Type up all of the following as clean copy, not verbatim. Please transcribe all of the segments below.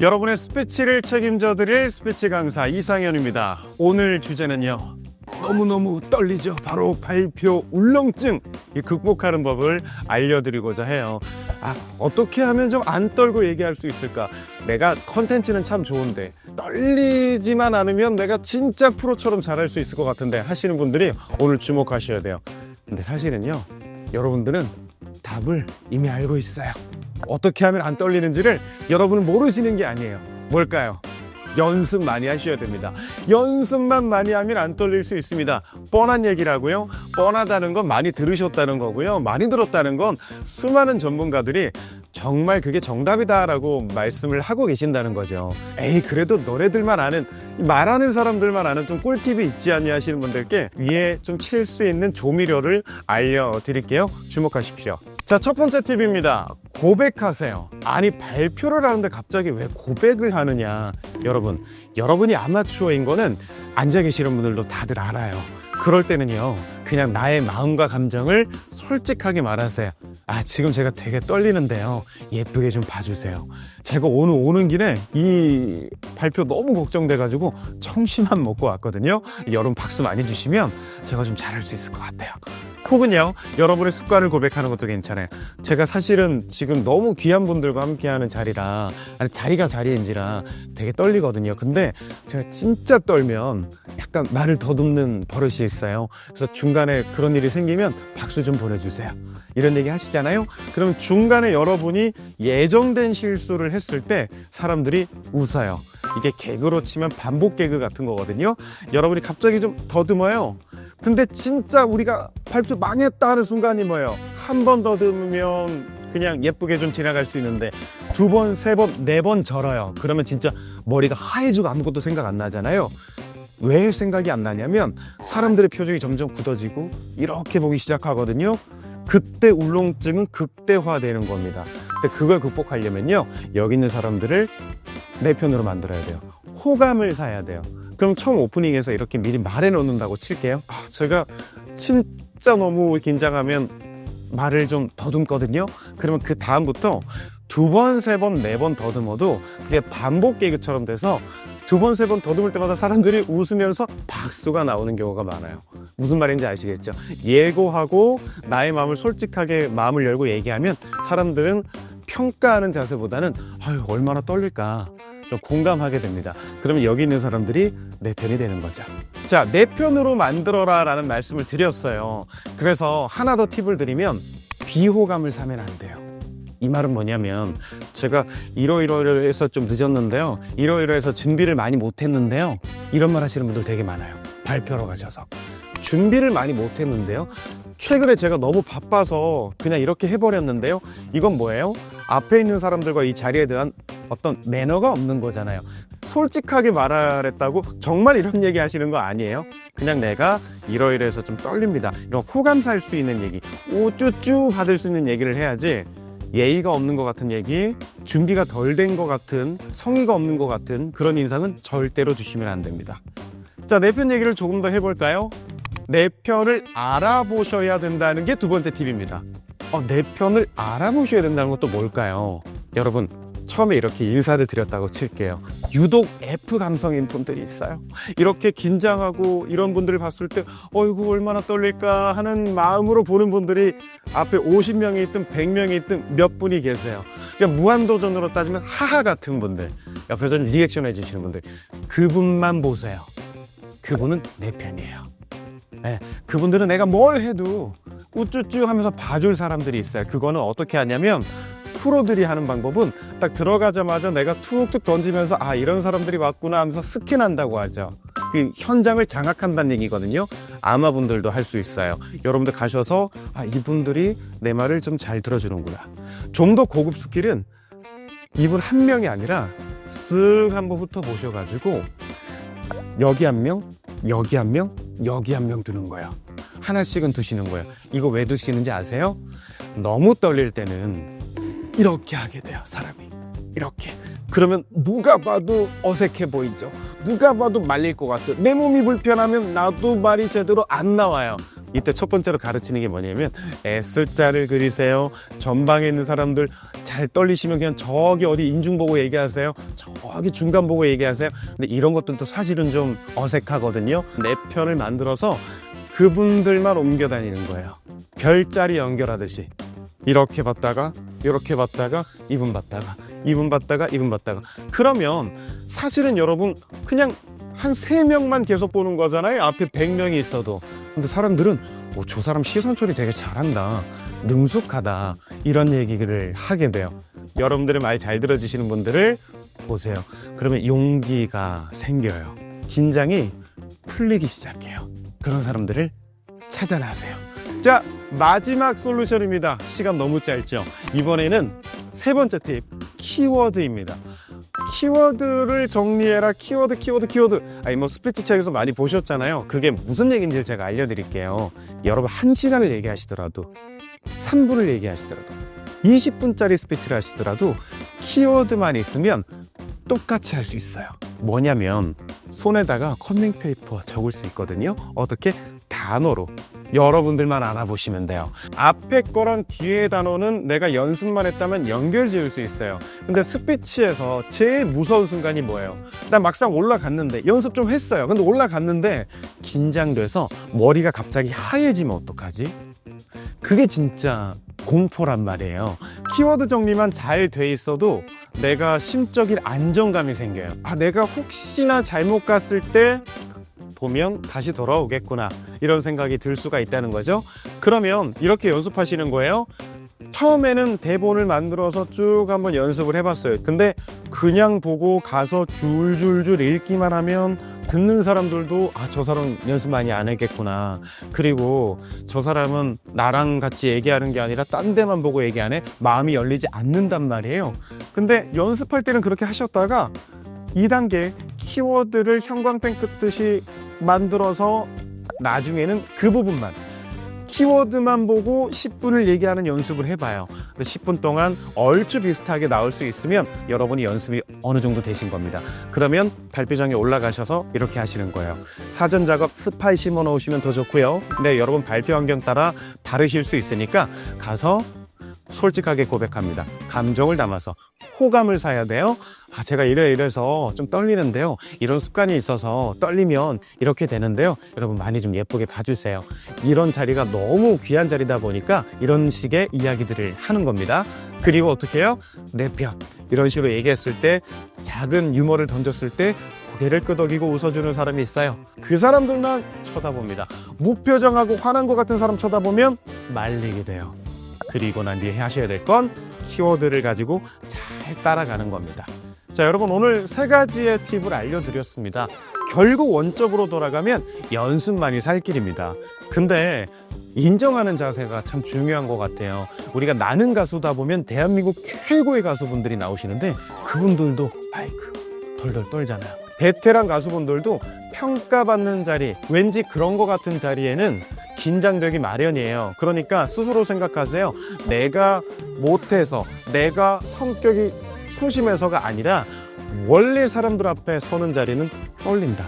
여러분의 스피치를 책임져 드릴 스피치 강사 이상현입니다. 오늘 주제는요, 너무너무 떨리죠. 바로 발표 울렁증 극복하는 법을 알려드리고자 해요. 어떻게 하면 좀 안 떨고 얘기할 수 있을까? 내가 컨텐츠는 참 좋은데 떨리지만 않으면 내가 진짜 프로처럼 잘할 수 있을 것 같은데 하시는 분들이 오늘 주목하셔야 돼요. 근데 사실은요, 여러분들은 답을 이미 알고 있어요. 어떻게 하면 안 떨리는지를 여러분은 모르시는 게 아니에요. 뭘까요? 연습 많이 하셔야 됩니다. 연습만 많이 하면 안 떨릴 수 있습니다. 뻔한 얘기라고요? 뻔하다는 건 많이 들으셨다는 거고요. 많이 들었다는 건 수많은 전문가들이 정말 그게 정답이다라고 말씀을 하고 계신다는 거죠. 에이, 그래도 너네들만 아는, 말하는 사람들만 아는 좀 꿀팁이 있지 않냐 하시는 분들께 위에 좀 칠 수 있는 조미료를 알려드릴게요. 주목하십시오. 자, 첫 번째 팁입니다. 고백하세요. 아니, 발표를 하는데 갑자기 왜 고백을 하느냐. 여러분이 아마추어인 거는 앉아 계시는 분들도 다들 알아요. 그럴 때는요, 그냥 나의 마음과 감정을 솔직하게 말하세요. 지금 제가 되게 떨리는데요, 예쁘게 좀 봐주세요. 제가 오늘 오는 길에 이 발표 너무 걱정돼가지고 청심환 먹고 왔거든요. 여러분 박수 많이 주시면 제가 좀 잘할 수 있을 것 같아요. 혹은요, 여러분의 습관을 고백하는 것도 괜찮아요. 제가 사실은 지금 너무 귀한 분들과 함께하는 자리라, 자리가 자리인지라 되게 떨리거든요. 근데 제가 진짜 떨면 약간 말을 더듬는 버릇이 있어요. 그래서 중간에 그런 일이 생기면 박수 좀 보내주세요, 이런 얘기 하시잖아요. 그러면 중간에 여러분이 예정된 실수를 했을 때 사람들이 웃어요. 이게 개그로 치면 반복 개그 같은 거거든요. 여러분이 갑자기 좀 더듬어요. 근데 진짜 우리가 발표 망했다 하는 순간이 뭐예요? 한 번 더듬으면 그냥 예쁘게 좀 지나갈 수 있는데 두 번, 세 번, 네 번 절어요. 그러면 진짜 머리가 하얘지고 아무것도 생각 안 나잖아요. 왜 생각이 안 나냐면 사람들의 표정이 점점 굳어지고 이렇게 보기 시작하거든요. 그때 울렁증은 극대화되는 겁니다. 근데 그걸 극복하려면요, 여기 있는 사람들을 내 편으로 만들어야 돼요. 호감을 사야 돼요. 그럼 처음 오프닝에서 이렇게 미리 말해 놓는다고 칠게요. 제가 진짜 너무 긴장하면 말을 좀 더듬거든요. 그러면 그 다음부터 두 번, 세 번, 네 번 더듬어도 그게 반복 개그처럼 돼서 두 번, 세 번 더듬을 때마다 사람들이 웃으면서 박수가 나오는 경우가 많아요. 무슨 말인지 아시겠죠? 예고하고 나의 마음을 솔직하게 마음을 열고 얘기하면 사람들은 평가하는 자세보다는 얼마나 떨릴까 좀 공감하게 됩니다. 그러면 여기 있는 사람들이 내 편이 되는 거죠. 자, 내 편으로 만들어라 라는 말씀을 드렸어요. 그래서 하나 더 팁을 드리면, 비호감을 사면 안 돼요. 이 말은 뭐냐면, 제가 이러이러해서 좀 늦었는데요, 이러이러해서 준비를 많이 못했는데요, 이런 말 하시는 분들 되게 많아요. 발표로 가셔서 준비를 많이 못했는데요, 최근에 제가 너무 바빠서 그냥 이렇게 해버렸는데요. 이건 뭐예요? 앞에 있는 사람들과 이 자리에 대한 어떤 매너가 없는 거잖아요. 솔직하게 말하랬다고 정말 이런 얘기 하시는 거 아니에요? 그냥 내가 이러이러해서 좀 떨립니다, 이런 호감 살 수 있는 얘기, 우쭈쭈 받을 수 있는 얘기를 해야지, 예의가 없는 것 같은 얘기, 준비가 덜 된 것 같은, 성의가 없는 것 같은 그런 인상은 절대로 주시면 안 됩니다. 자, 내 편 얘기를 조금 더 해볼까요? 내 편을 알아보셔야 된다는 게 두 번째 팁입니다. 내 편을 알아보셔야 된다는 것도 뭘까요? 여러분, 처음에 이렇게 인사를 드렸다고 칠게요. 유독 F 감성인 분들이 있어요. 이렇게 긴장하고 이런 분들을 봤을 때 어이구 얼마나 떨릴까 하는 마음으로 보는 분들이 앞에 50명이 있든 100명이 있든 몇 분이 계세요. 그러니까 무한도전으로 따지면 하하 같은 분들, 옆에서 리액션 해주시는 분들, 그분만 보세요. 그분은 내 편이에요. 네, 그분들은 내가 뭘 해도 우쭈쭈 하면서 봐줄 사람들이 있어요. 그거는 어떻게 하냐면, 프로들이 하는 방법은 딱 들어가자마자 내가 툭툭 던지면서 이런 사람들이 왔구나 하면서 스캔한다고 하죠. 그 현장을 장악한다는 얘기거든요. 아마분들도 할 수 있어요. 여러분들 가셔서 이분들이 내 말을 좀 잘 들어주는구나. 좀 더 고급 스킬은 이분 한 명이 아니라 쓱 한번 훑어보셔가지고 여기 한 명, 여기 한 명, 여기 한 명 두는 거예요. 하나씩은 두시는 거예요. 이거 왜 두시는지 아세요? 너무 떨릴 때는 이렇게 하게 돼요, 사람이. 이렇게. 그러면 누가 봐도 어색해 보이죠. 누가 봐도 말릴 것 같죠. 내 몸이 불편하면 나도 말이 제대로 안 나와요. 이때 첫 번째로 가르치는 게 뭐냐면 S자를 그리세요. 전방에 있는 사람들 잘 떨리시면 그냥 저기 어디 인중 보고 얘기하세요. 저기 중간 보고 얘기하세요. 근데 이런 것들도 사실은 좀 어색하거든요. 내 편을 만들어서 그분들만 옮겨 다니는 거예요. 별자리 연결하듯이 이렇게 봤다가 이렇게 봤다가 이분 봤다가 이분 봤다가 이분 봤다가. 그러면 사실은 여러분 그냥 한 3명만 계속 보는 거잖아요. 앞에 100명이 있어도. 근데 사람들은 저 사람 시선 처리 되게 잘한다, 능숙하다, 이런 얘기를 하게 돼요. 여러분들의 말 잘 들어주시는 분들을 보세요. 그러면 용기가 생겨요. 긴장이 풀리기 시작해요. 그런 사람들을 찾아나세요. 자, 마지막 솔루션입니다. 시간 너무 짧죠? 이번에는 3번째 팁, 키워드입니다. 키워드를 정리해라. 키워드. 아니 뭐 스피치 책에서 많이 보셨잖아요. 그게 무슨 얘기인지 제가 알려드릴게요. 여러분 1시간을 얘기하시더라도, 3분을 얘기하시더라도, 20분짜리 스피치를 하시더라도 키워드만 있으면 똑같이 할 수 있어요. 뭐냐면 손에다가 커밍 페이퍼 적을 수 있거든요. 어떻게? 단어로. 여러분들만 알아보시면 돼요. 앞에 거랑 뒤에 단어는 내가 연습만 했다면 연결 지을 수 있어요. 근데 스피치에서 제일 무서운 순간이 뭐예요? 난 막상 올라갔는데, 연습 좀 했어요. 근데 올라갔는데 긴장돼서 머리가 갑자기 하얘지면 어떡하지? 그게 진짜 공포란 말이에요. 키워드 정리만 잘 돼 있어도 내가 심적인 안정감이 생겨요. 내가 혹시나 잘못 갔을 때 보면 다시 돌아오겠구나, 이런 생각이 들 수가 있다는 거죠. 그러면 이렇게 연습하시는 거예요. 처음에는 대본을 만들어서 쭉 한번 연습을 해봤어요. 근데 그냥 보고 가서 줄줄줄 읽기만 하면 듣는 사람들도 저 사람 연습 많이 안 했겠구나, 그리고 저 사람은 나랑 같이 얘기하는 게 아니라 딴 데만 보고 얘기하네, 마음이 열리지 않는단 말이에요. 근데 연습할 때는 그렇게 하셨다가 2단계 키워드를 형광펜 끄듯이 만들어서 나중에는 그 부분만, 키워드만 보고 10분을 얘기하는 연습을 해봐요. 10분 동안 얼추 비슷하게 나올 수 있으면 여러분이 연습이 어느 정도 되신 겁니다. 그러면 발표장에 올라가셔서 이렇게 하시는 거예요. 사전 작업 스파이 심어 놓으시면 더 좋고요. 네, 여러분 발표 환경 따라 다르실 수 있으니까 가서 솔직하게 고백합니다. 감정을 담아서 호감을 사야 돼요. 제가 이래서 좀 떨리는데요, 이런 습관이 있어서 떨리면 이렇게 되는데요, 여러분 많이 좀 예쁘게 봐주세요. 이런 자리가 너무 귀한 자리다 보니까 이런 식의 이야기들을 하는 겁니다. 그리고 어떻게 해요? 내 편, 이런 식으로 얘기했을 때, 작은 유머를 던졌을 때 고개를 끄덕이고 웃어주는 사람이 있어요. 그 사람들만 쳐다봅니다. 무표정하고 화난 것 같은 사람 쳐다보면 말리게 돼요. 그리고 난 뒤에 하셔야 될 건 키워드를 가지고 잘 따라가는 겁니다. 자, 여러분 오늘 3가지의 팁을 알려드렸습니다. 결국 원점으로 돌아가면 연습만이 살 길입니다. 근데 인정하는 자세가 참 중요한 것 같아요. 우리가 나는 가수다 보면 대한민국 최고의 가수분들이 나오시는데 그분들도 마이크 덜덜 떨잖아요. 베테랑 가수분들도 평가받는 자리, 왠지 그런 것 같은 자리에는 긴장되기 마련이에요. 그러니까 스스로 생각하세요. 내가 못해서, 내가 성격이 소심해서가 아니라 원래 사람들 앞에 서는 자리는 떨린다.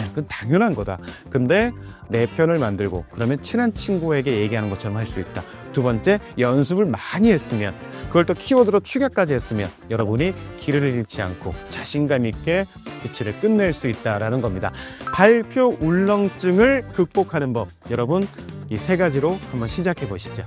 그건 당연한 거다. 근데 내 편을 만들고 그러면 친한 친구에게 얘기하는 것처럼 할 수 있다. 2번째, 연습을 많이 했으면, 그걸 또 키워드로 축약까지 했으면 여러분이 길을 잃지 않고 자신감 있게 스피치를 끝낼 수 있다라는 겁니다. 발표 울렁증을 극복하는 법, 여러분 이 3가지로 한번 시작해 보시죠.